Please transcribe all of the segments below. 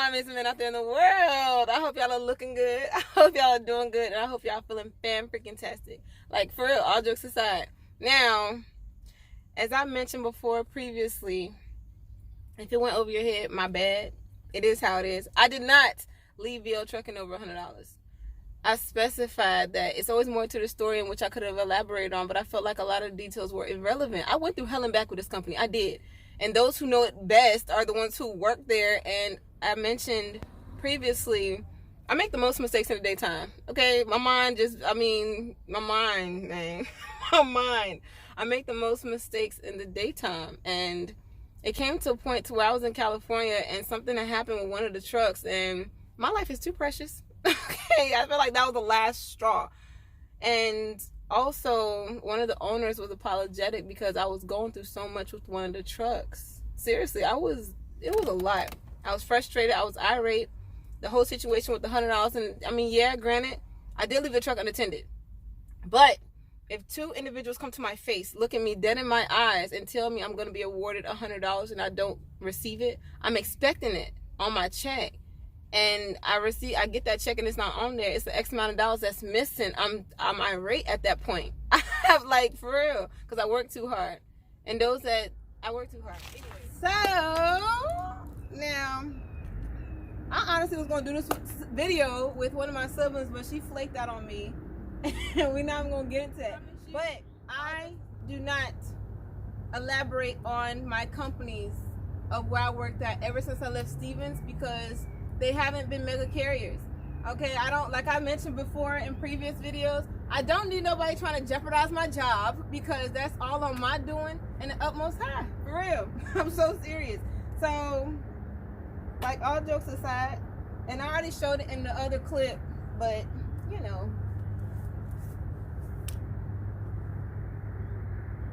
my amazing men out there in the world. I hope y'all are looking good. I hope y'all are doing good. And I hope y'all feeling fan-freaking-tastic. Like, for real, all jokes aside. Now, as I mentioned before previously, if it went over your head, my bad. It is how it is. I did not leave VO trucking over $100. I specified that it's always more to the story in which I could have elaborated on, but I felt like a lot of the details were irrelevant. I went through hell and back with this company. I did. And those who know it best are the ones who work there. And I mentioned previously, I make the most mistakes in the daytime. Okay? My mind, man. My mind. I make the most mistakes in the daytime. And it came to a point to where I was in California and something had happened with one of the trucks. And my life is too precious. Okay, I feel like that was the last straw. And also, one of the owners was apologetic because I was going through so much with one of the trucks. Seriously, it was a lot. I was frustrated. I was irate. The whole situation with the $100. And I mean, yeah, granted, I did leave the truck unattended. But if two individuals come to my face, look at me dead in my eyes, and tell me I'm going to be awarded $100 and I don't receive it, I'm expecting it on my check. And I get that check and it's not on there. It's the X amount of dollars that's missing. I'm irate at that point. I have, like, for real, because I work too hard. And those that I work too hard. Anyway, so now I honestly was gonna do this video with one of my siblings, but she flaked out on me, and we're not even gonna get into it. But I do not elaborate on my companies of where I worked at ever since I left Stevens, because they haven't been mega carriers. Okay, I don't, like I mentioned before in previous videos, I don't need nobody trying to jeopardize my job, because that's all on my doing and the utmost high. For real. I'm so serious. So, like, all jokes aside, and I already showed it in the other clip, but, you know,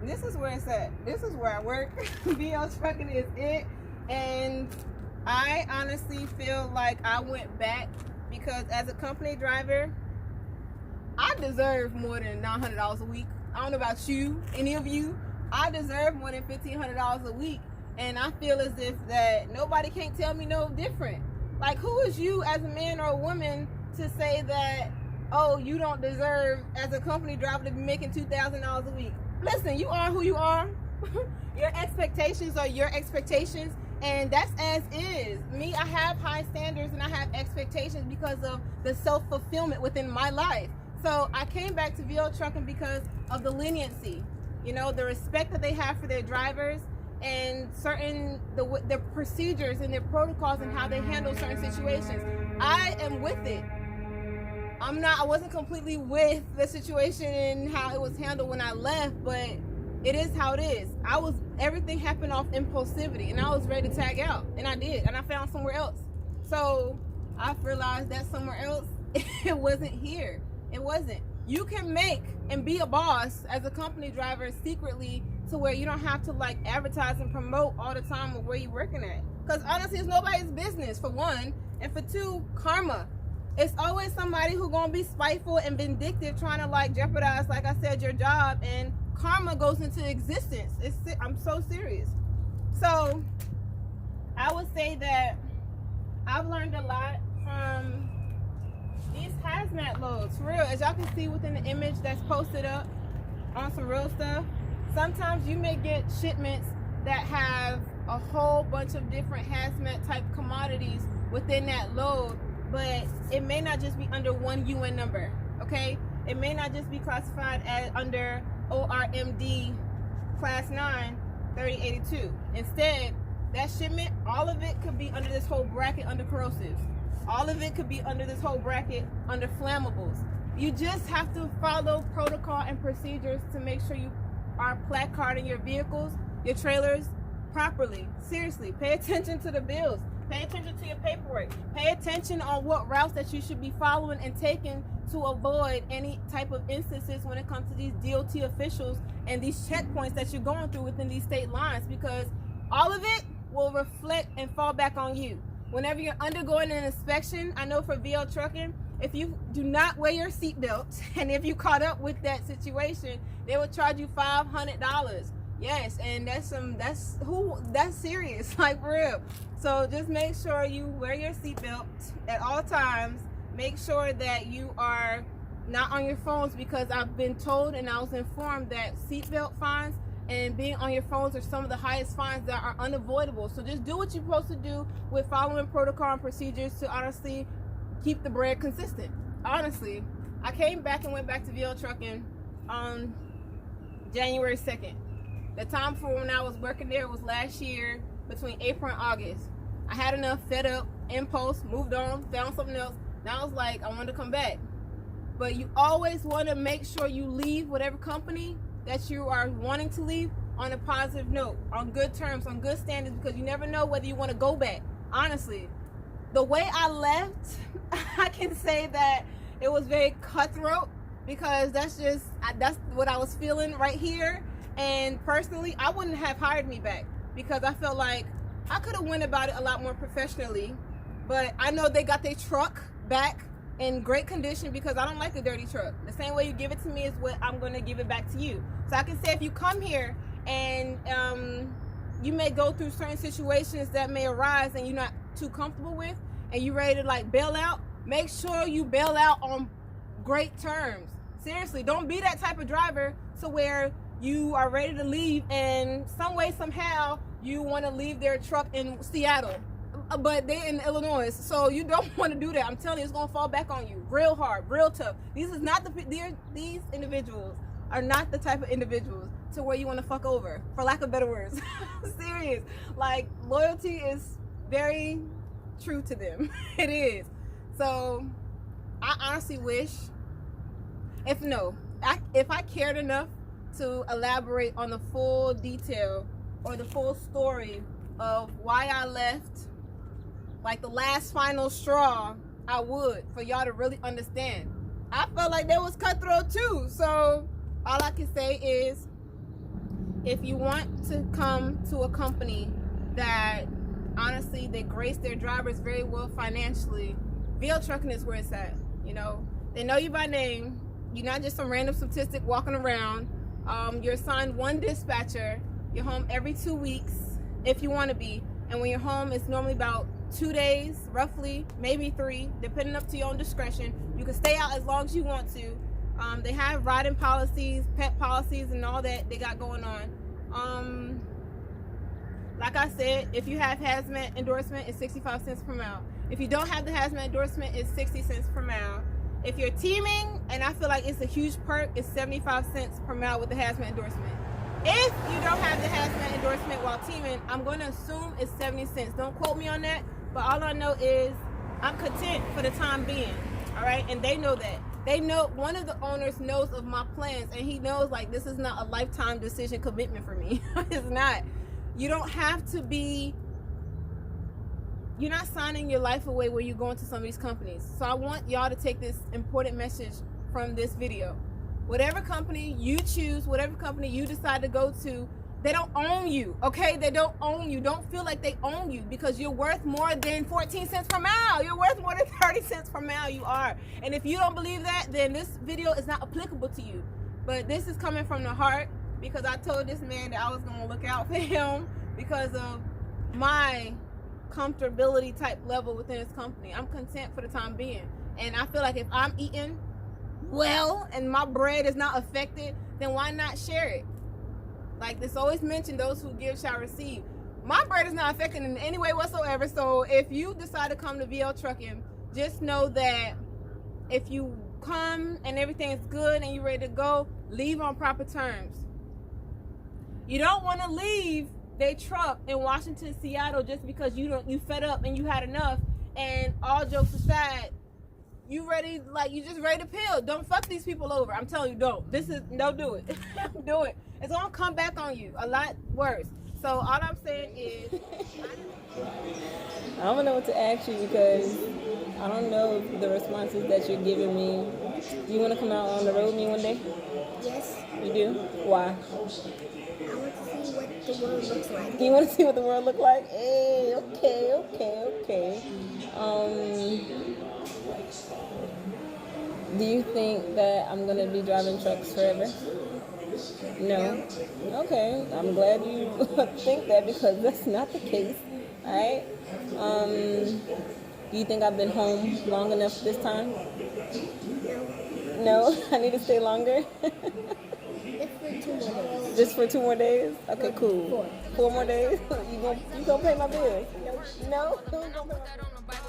this is where it's at. This is where I work. VO trucking is it. And I honestly feel like I went back because as a company driver, I deserve more than $900 a week. I don't know about you, any of you. I deserve more than $1,500 a week. And I feel as if that nobody can't tell me no different. Like, who is you as a man or a woman to say that, oh, you don't deserve as a company driver to be making $2,000 a week? Listen, you are who you are. Your expectations are your expectations. And that's as is. Me, I have high standards and I have expectations because of the self-fulfillment within my life. So I came back to VO trucking because of the leniency, you know, the respect that they have for their drivers, and certain the procedures and their protocols and how they handle certain situations. I am with it. I wasn't completely with the situation and how it was handled when I left, but it is how it is. Everything happened off impulsivity, and I was ready to tag out, and I did, and I found somewhere else. So I realized that somewhere else, it wasn't here. It wasn't. You can make and be a boss as a company driver secretly, to where you don't have to, like, advertise and promote all the time of where you're working at. Because honestly, it's nobody's business, for one, and for two, karma. It's always somebody who's gonna be spiteful and vindictive, trying to, like, jeopardize, like I said, your job, and karma goes into existence. I'm so serious. So I would say that I've learned a lot from these hazmat loads. For real, as y'all can see within the image that's posted up on some real stuff, sometimes you may get shipments that have a whole bunch of different hazmat type commodities within that load, but it may not just be under one UN number, okay? It may not just be classified as under ORMD class 9 3082. Instead, that shipment, all of it could be under this whole bracket under corrosives. All of it could be under this whole bracket under flammables. You just have to follow protocol and procedures to make sure you are placarding your vehicles, your trailers properly. Seriously, pay attention to the bills. Pay attention to your paperwork. Pay attention on what routes that you should be following and taking to avoid any type of instances when it comes to these DOT officials and these checkpoints that you're going through within these state lines, because all of it will reflect and fall back on you. Whenever you're undergoing an inspection, I know for VO trucking, if you do not wear your seatbelt, and if you caught up with that situation, they will charge you $500. Yes, and that's serious, like for real. So just make sure you wear your seatbelt at all times. Make sure that you are not on your phones, because I've been told and I was informed that seatbelt fines and being on your phones are some of the highest fines that are unavoidable. So just do what you're supposed to do with following protocol and procedures to honestly keep the bread consistent. Honestly, I came back and went back to VL Trucking on January 2nd. The time for when I was working there was last year, between April and August. I had enough, fed up, impulse, moved on, found something else. Now I was like, I wanted to come back. But you always want to make sure you leave whatever company that you are wanting to leave on a positive note, on good terms, on good standards, because you never know whether you want to go back. Honestly, the way I left, I can say that it was very cutthroat, because that's what I was feeling right here. And personally, I wouldn't have hired me back, because I felt like I could have went about it a lot more professionally. But I know they got their truck back in great condition, because I don't like a dirty truck. The same way you give it to me is what I'm going to give it back to you. So I can say, if you come here and you may go through certain situations that may arise and you're not too comfortable with, and you're ready to like bail out, make sure you bail out on great terms. Seriously, don't be that type of driver to where you are ready to leave and some way, somehow, you want to leave their truck in Seattle, but they're in Illinois. So you don't want to do that. I'm telling you, it's going to fall back on you real hard, real tough. These individuals are not the type of individuals to where you want to fuck over, for lack of better words. Serious. Like, loyalty is very true to them. It is. So I honestly wish, if I cared enough to elaborate on the full detail or the full story of why I left, like the last final straw, I would, for y'all to really understand. I felt like that was cutthroat too. So all I can say is, if you want to come to a company that honestly, they grace their drivers very well financially, VL Trucking is where it's at. You know, they know you by name. You're not just some random statistic walking around. You're assigned one dispatcher. You're home every 2 weeks if you want to be. And when you're home, it's normally about 2 days, roughly, maybe 3, depending up to your own discretion. You can stay out as long as you want to. They have riding policies, pet policies, and all that they got going on. Like I said, if you have hazmat endorsement, it's 65 cents per mile. If you don't have the hazmat endorsement, it's 60 cents per mile. If you're teaming, and I feel like it's a huge perk, it's 75 cents per mile with the hazmat endorsement. If you don't have the hazmat endorsement while teaming, I'm going to assume it's 70 cents. Don't quote me on that, but all I know is I'm content for the time being, all right? And they know that. They know, one of the owners knows of my plans, and he knows, like, this is not a lifetime decision commitment for me. It's not. You don't have to be, you're not signing your life away where you're going to some of these companies. So I want y'all to take this important message from this video. Whatever company you choose, whatever company you decide to go to, they don't own you, okay? They don't own you. Don't feel like they own you, because you're worth more than 14 cents per mile. You're worth more than 30 cents per mile. You are. And if you don't believe that, then this video is not applicable to you. But this is coming from the heart, because I told this man that I was going to look out for him because of my comfortability type level within this company. I'm content for the time being. And I feel like if I'm eating well and my bread is not affected, then why not share it? Like it's always mentioned, those who give shall receive. My bread is not affected in any way whatsoever. So if you decide to come to VL Trucking, just know that if you come and everything is good and you're ready to go, leave on proper terms. You don't want to leave their truck in Washington, Seattle, just because you fed up and you had enough. And all jokes aside, you ready, like you just ready to peel. Don't fuck these people over. I'm telling you, don't. Don't do it. Do it. It's gonna come back on you a lot worse. So all I'm saying is, I don't know what to ask you, because I don't know if the responses that you're giving me. Do you want to come out on the road with me one day? Yes. You do? Why? I want to see what the world looks like. You want to see what the world look like? Hey, okay. Do you think that I'm gonna be driving trucks forever? No. Okay. I'm glad you think that because that's not the case. All right. Do you think I've been home long enough this time? No. No. I need to stay longer. Just for 2 more days. Just for 2 more days? Okay, cool. 4 more days? You gonna pay my bills? No. No? Who's gonna pay my bills?